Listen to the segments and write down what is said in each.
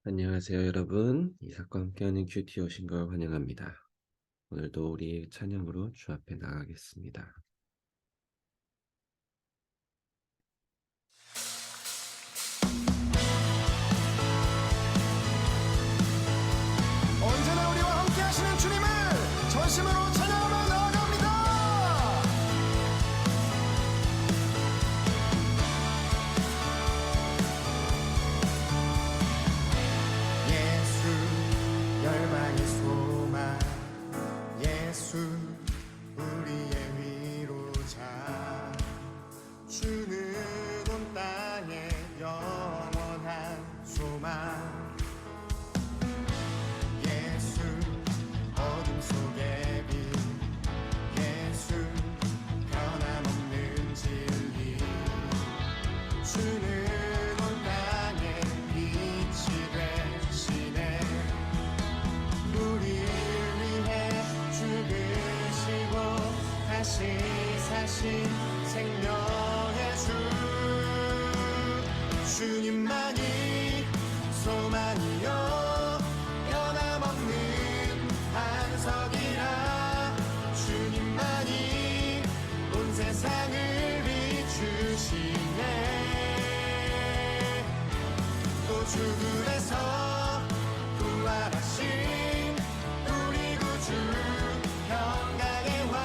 안녕하세요, 여러분. 이삭과 함께하는 큐티 오신 걸 환영합니다. 오늘도 우리 찬양으로 주 앞에 나가겠습니다. 언제나 우리와 함께 하시는 주님을 전심으로 찬양하며 나아갑니다. 예수 열방의 소망, 예수 우리의 위로자, 주는 온 땅의 영원한 소망. 예수 어둠 속의 빛, 예수 변함없는 진리, 주는 온 땅에 빛이 되시네. 우리를 위해 죽으시고 다시 사신 생명의 주, 주님만이 소망이요 변함없는 반석이라. 주님만이 온 세상을 비추시네. 또 죽음에서 부활하신 우리 구주, 평강의 왕,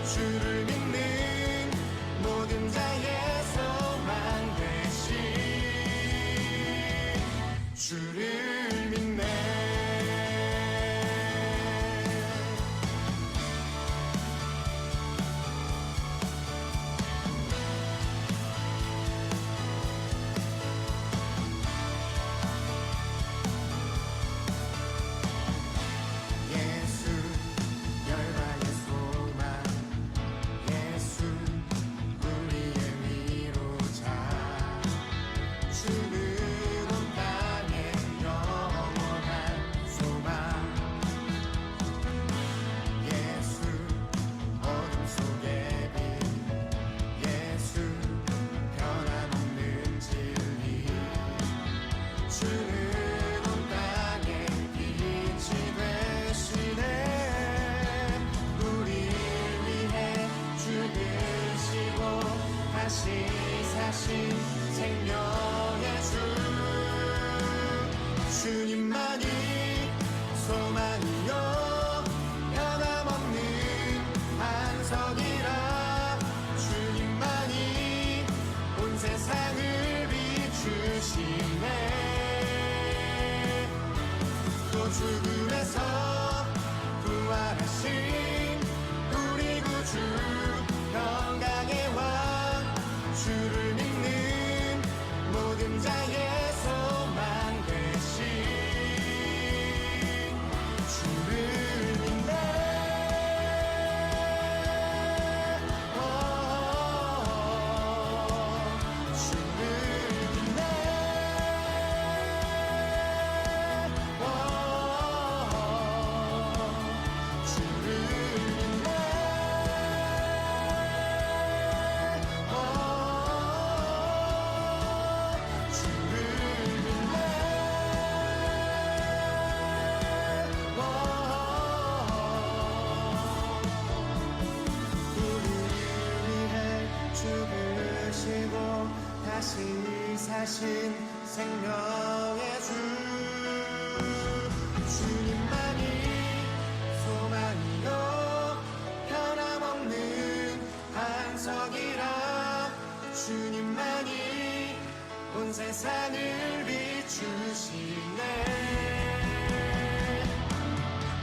주를 믿는 모든 자의 소망 되신 주를 믿네. 예수 열방의 소망, 예수 우리의 위로자, 주는 온 땅의 영원한 소망. 예수 어둠 속의 빛, 예수 변함없는 진리, 주는 온 땅에 빛이 되시네. 우리를 위해 죽으시고 다시 사신 생명의 주, 주님만이 소망이요 변함없는 반석이라. 주님만이 온 세상을 비추시네. 또 죽음에서 부활하신 우리 구주, 평강의 왕, 주를 믿는 모든 자의 소망 되신 주를 믿네. 주를 믿네. 죽으시고 다시 사신 생명의 주, 주님만이 소망이요 변함없는 반석이라. 주님만이 온 세상을 비추시네.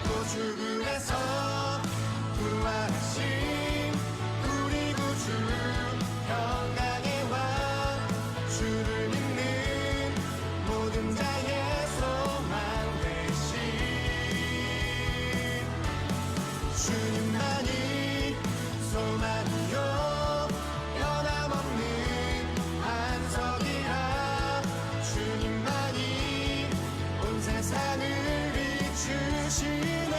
또 죽음에서 부활하신 우리 구주, 평강의 왕, 주를 믿는 모든 자의 소망 되신 주님만이 소망이요 변함없는 반석이라. 주님만이 온 세상을 비추시네.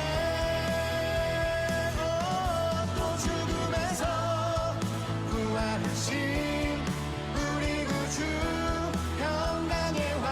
또 죽음에서 부활하신 우리 구주, 평강의 왕,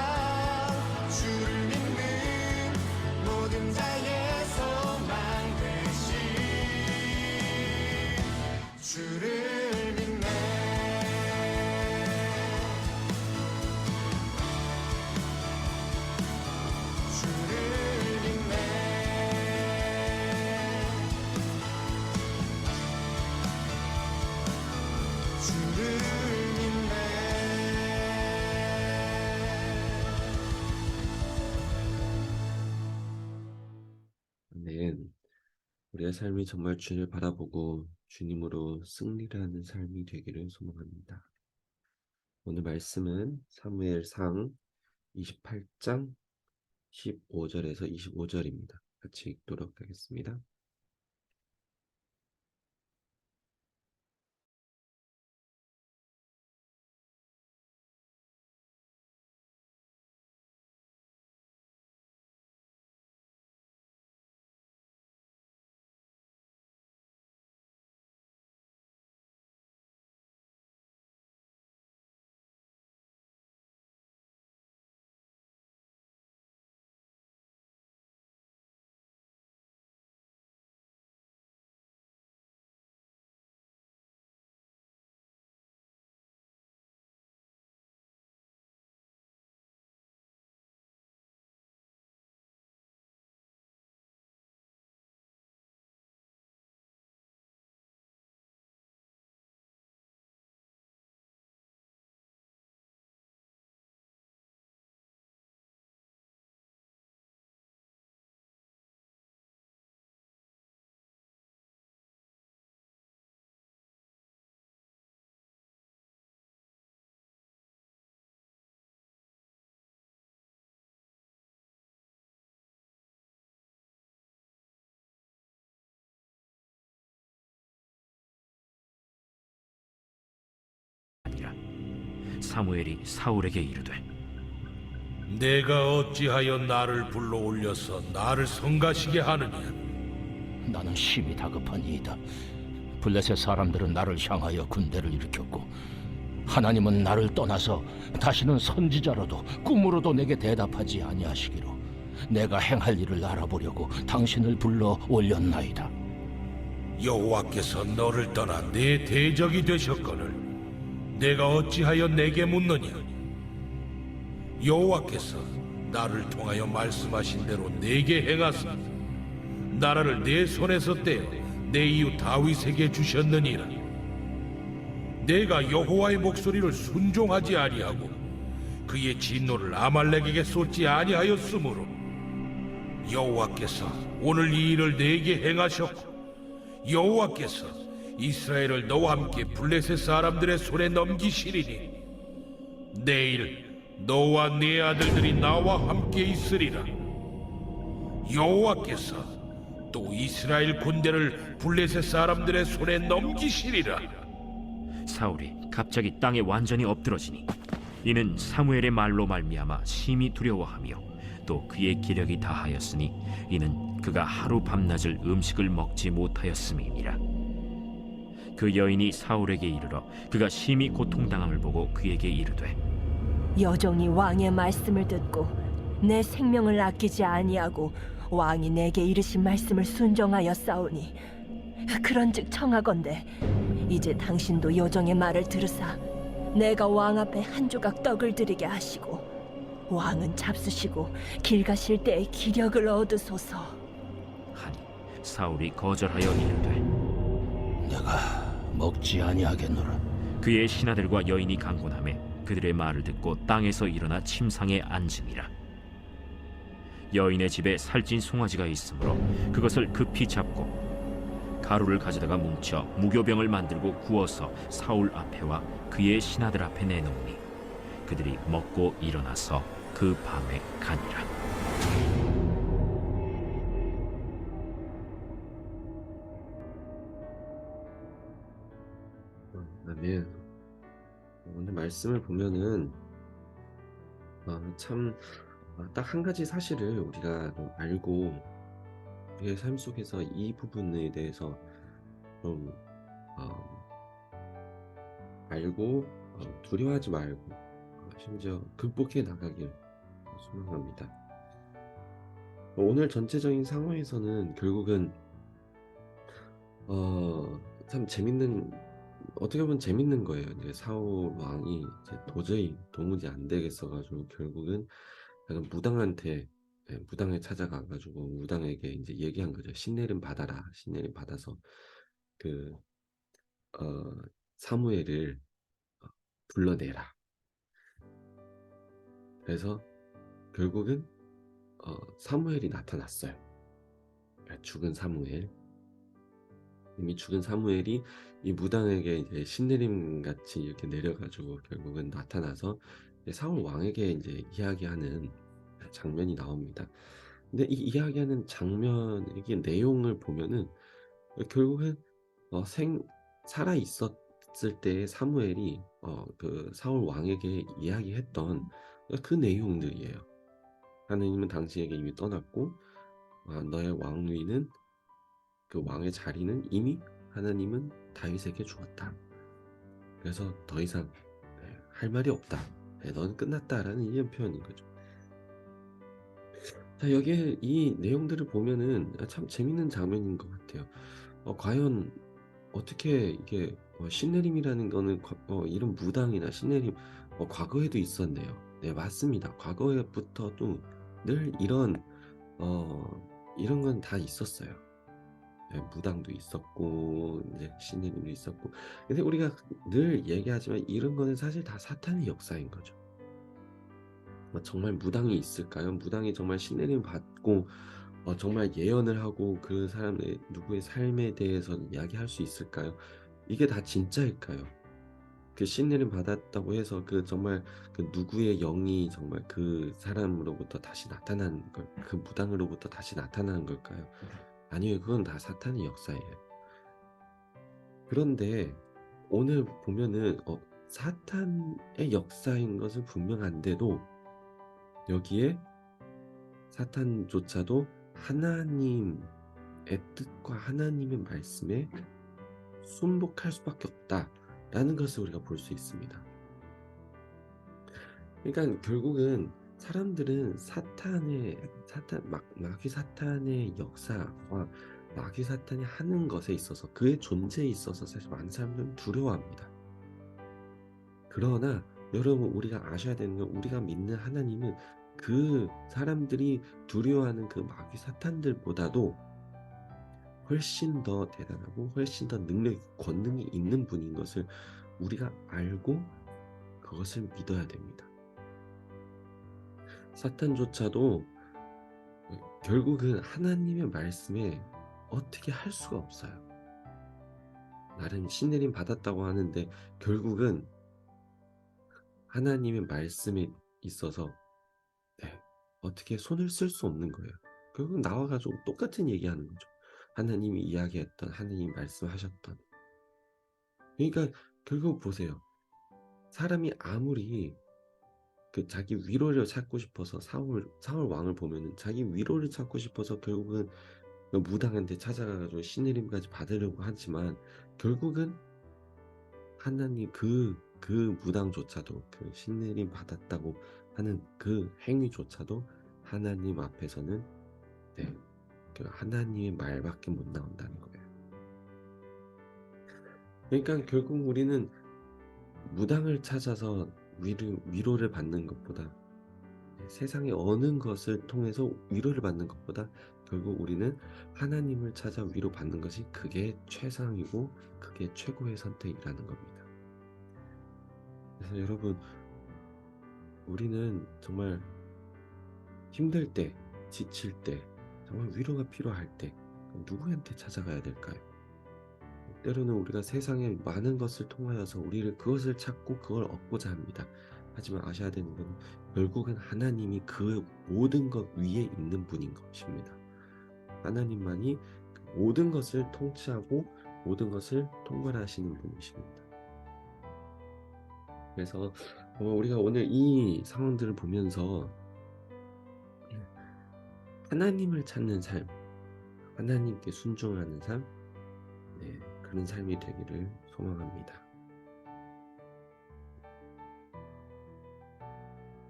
우리의 삶이 정말 주님을 바라보고 주님으로 승리를 하는 삶이 되기를 소망합니다. 오늘 말씀은 사무엘상 28장 15절에서 25절입니다. 같이 읽도록 하겠습니다. 아니라 사무엘이 사울에게 이르되 내가 어찌하여 나를 불러 올려서 나를 성가시게 하느냐? 나는 심히 다급하니이다. 블레셋 사람들은 나를 향하여 군대를 일으켰고 하나님은 나를 떠나서 다시는 선지자로도 꿈으로도 내게 대답하지 아니하시기로 내가 행할 일을 알아보려고 당신을 불러 올렸나이다. 여호와께서 너를 떠나 내 대적이 되셨거늘 내가 어찌하여 내게 묻느냐? 여호와께서 나를 통하여 말씀하신 대로 내게 행하사 나라를 내 손에서 떼어 내 이웃 다윗에게 주셨느니라. 내가 여호와의 목소리를 순종하지 아니하고 그의 진노를 아말렉에게 쏟지 아니하였으므로 여호와께서 오늘 이 일을 내게 행하셨고 여호와께서 이스라엘을 너와 함께 블레셋 사람들의 손에 넘기시리니 내일 너와 네 아들들이 나와 함께 있으리라. 여호와께서 또 이스라엘 군대를 블레셋 사람들의 손에 넘기시리라. 사울이 갑자기 땅에 완전히 엎드러지니 이는 사무엘의 말로 말미암아 심히 두려워하며 또 그의 기력이 다하였으니 이는 그가 하루 밤낮을 음식을 먹지 못하였음이니라. 그 여인이 사울에게 이르러 그가 심히 고통당함을 보고 그에게 이르되 여종이 왕의 말씀을 듣고 내 생명을 아끼지 아니하고 왕이 내게 이르신 말씀을 순종하여 싸우니 그런즉 청하건대 이제 당신도 여종의 말을 들으사 내가 왕 앞에 한 조각 떡을 드리게 하시고 왕은 잡수시고 길 가실 때에 기력을 얻으소서 하니 사울이 거절하여 이르되 내가 먹지 아니하겠노라. 그의 신하들과 여인이 강권하매 그들의 말을 듣고 땅에서 일어나 침상에 앉으니라. 여인의 집에 살찐 송아지가 있으므로 그것을 급히 잡고 가루를 가져다가 뭉쳐 무교병을 만들고 구워서 사울 앞에와 그의 신하들 앞에 내놓으니 그들이 먹고 일어나서 그 밤에 가니라. 아멘. 오늘 말씀을 보면은 참 딱 한 가지 사실을 우리가 알고 우리의 삶 속에서 이 부분에 대해서 좀 알고 두려워하지 말고 심지어 극복해 나가길 소망합니다. 오늘 전체적인 상황에서는 결국은 참 재밌는 어떻게 보면 재밌는 거예요. 이제 사울 왕이 이제 도저히 도무지 안 되겠어가지고 결국은 약간 무당한테 무당을 찾아가가지고 무당에게 이제 얘기한 거죠. 신내림 받아라. 신내림 받아서 그 사무엘을 불러내라. 그래서 결국은 사무엘이 나타났어요. 그러니까 죽은 사무엘. 이미 죽은 사무엘이 이 무당에게 이제 신내림 같이 이렇게 내려가지고 결국은 나타나서 이제 사울 왕에게 이제 이야기하는 장면이 나옵니다. 근데 이 이야기하는 장면, 이게 내용을 보면은 결국은 생 살아 있었을 때의 사무엘이 그 사울 왕에게 이야기했던 그 내용들이에요. 하느님은 당신에게 이미 떠났고 너의 왕위는, 그 왕의 자리는 이미 하나님은 다윗에게 주었다. 그래서 더 이상 할 말이 없다. 넌 끝났다라는 이런 표현인 거죠. 자, 여기에 이 내용들을 보면은 참 재밌는 장면인 것 같아요. 과연 어떻게 이게 신내림이라는 거는 이런 무당이나 신내림 과거에도 있었네요. 네, 맞습니다. 과거에부터도 늘 이런 건 다 있었어요. 네, 무당도 있었고 이제 신내림도 있었고. 근데 우리가 늘 얘기하지만 이런 거는 사실 다 사탄의 역사인 거죠. 정말 무당이 있을까요? 무당이 정말 신내림 받고 정말 예언을 하고 그 사람의 누구의 삶에 대해서 이야기할 수 있을까요? 이게 다 진짜일까요? 그 신내림 받았다고 해서 그 정말 그 누구의 영이 정말 그 사람으로부터 다시 나타나는 걸, 그 무당으로부터 다시 나타나는 걸까요? 아니요, 그건 다 사탄의 역사예요. 그런데 오늘 보면은 사탄의 역사인 것은 분명한데도 여기에 사탄조차도 하나님의 뜻과 하나님의 말씀에 순복할 수밖에 없다라는 것을 우리가 볼 수 있습니다. 그러니까 결국은 사람들은 마귀 사탄의 역사와 마귀 사탄이 하는 것에 있어서, 그의 존재에 있어서 사실 많은 사람들은 두려워합니다. 그러나 여러분, 우리가 아셔야 되는 건, 우리가 믿는 하나님은 그 사람들이 두려워하는 그 마귀 사탄들보다도 훨씬 더 대단하고 훨씬 더 능력, 권능이 있는 분인 것을 우리가 알고 그것을 믿어야 됩니다. 사탄조차도 결국은 하나님의 말씀에 어떻게 할 수가 없어요. 나름 신내림 받았다고 하는데 결국은 하나님의 말씀에 있어서 어떻게 손을 쓸 수 없는 거예요. 결국 나와가지고 똑같은 얘기하는 거죠. 하나님이 이야기했던, 하나님이 말씀하셨던. 그러니까 결국 보세요. 사람이 아무리 그 자기 위로를 찾고 싶어서 사울 왕을 보면은 자기 위로를 찾고 싶어서 결국은 그 무당한테 찾아가가지고 신내림까지 받으려고 하지만 결국은 하나님 그 무당조차도, 그 신내림 받았다고 하는 그 행위조차도 하나님 앞에서는 그 하나님의 말밖에 못 나온다는 거예요. 그러니까 결국 우리는 무당을 찾아서 위로를 받는 것보다, 세상의 어느 것을 통해서 위로를 받는 것보다 결국 우리는 하나님을 찾아 위로받는 것이, 그게 최상이고 그게 최고의 선택이라는 겁니다. 그래서 여러분, 우리는 정말 힘들 때, 지칠 때, 정말 위로가 필요할 때 누구한테 찾아가야 될까요? 때로는 우리가 세상의 많은 것을 통하여서 우리를 그것을 찾고 그걸 얻고자 합니다. 하지만 아셔야 되는 것은 결국은 하나님이 그 모든 것 위에 있는 분인 것입니다. 하나님만이 그 모든 것을 통치하고 모든 것을 통괄하시는 분이십니다. 그래서 우리가 오늘 이 상황들을 보면서 하나님을 찾는 삶, 하나님께 순종하는 삶, 그런 삶이 되기를 소망합니다.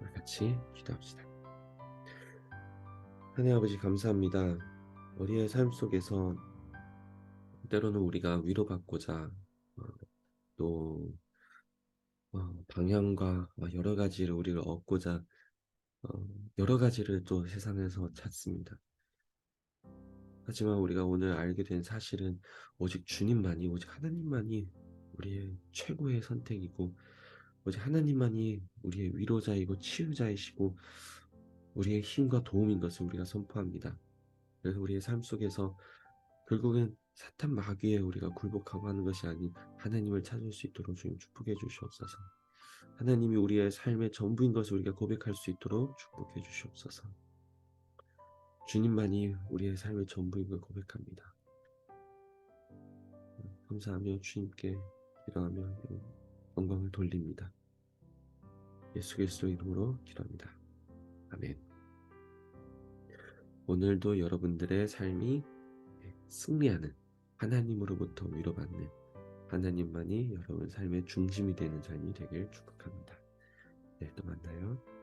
우리 같이 기도합시다. 하나님 아버지, 감사합니다. 우리의 삶 속에서 때로는 우리가 위로받고자 또 방향과 여러 가지를 우리를 얻고자 여러 가지를 또 세상에서 찾습니다. 하지만 우리가 오늘 알게 된 사실은 오직 주님만이, 오직 하나님만이 우리의 최고의 선택이고, 오직 하나님만이 우리의 위로자이고 치유자이시고 우리의 힘과 도움인 것을 우리가 선포합니다. 그래서 우리의 삶 속에서 결국은 사탄 마귀에 우리가 굴복하고 하는 것이 아닌 하나님을 찾을 수 있도록 주님 축복해 주시옵소서. 하나님이 우리의 삶의 전부인 것을 우리가 고백할 수 있도록 축복해 주시옵소서. 주님만이 우리의 삶의 전부인 걸 고백합니다. 감사하며 주님께 기도하며 영광을 돌립니다. 예수 그리스도 이름으로 기도합니다. 아멘. 오늘도 여러분들의 삶이 승리하는, 하나님으로부터 위로받는, 하나님만이 여러분 삶의 중심이 되는 삶이 되길 축복합니다. 내일 또 만나요.